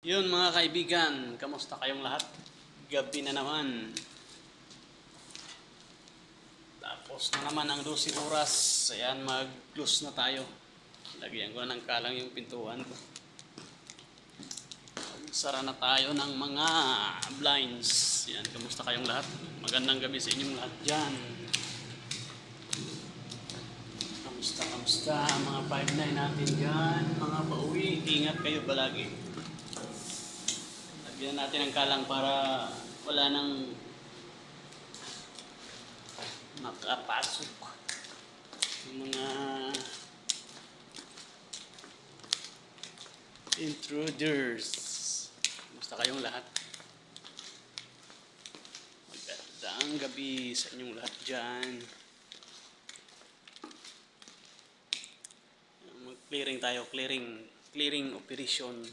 Yun mga kaibigan, kamusta kayong lahat? Gabi na naman. Tapos na naman ang 12 oras. Ayan, mag-close na tayo. Lagyan ko ng kalang yung pintuan ko. Sara na tayo ng mga blinds. Yan, kamusta kayong lahat? Magandang gabi sa inyong lahat dyan. Kamusta mga 5-9 natin dyan? Mga pauwi, ingat kayo palagi. Lagyan natin ang kalang para wala nang makapasok yung mga intruders. Kamusta kayong lahat? Magandang gabi sa inyong lahat dyan. Mag-clearing tayo, clearing operation.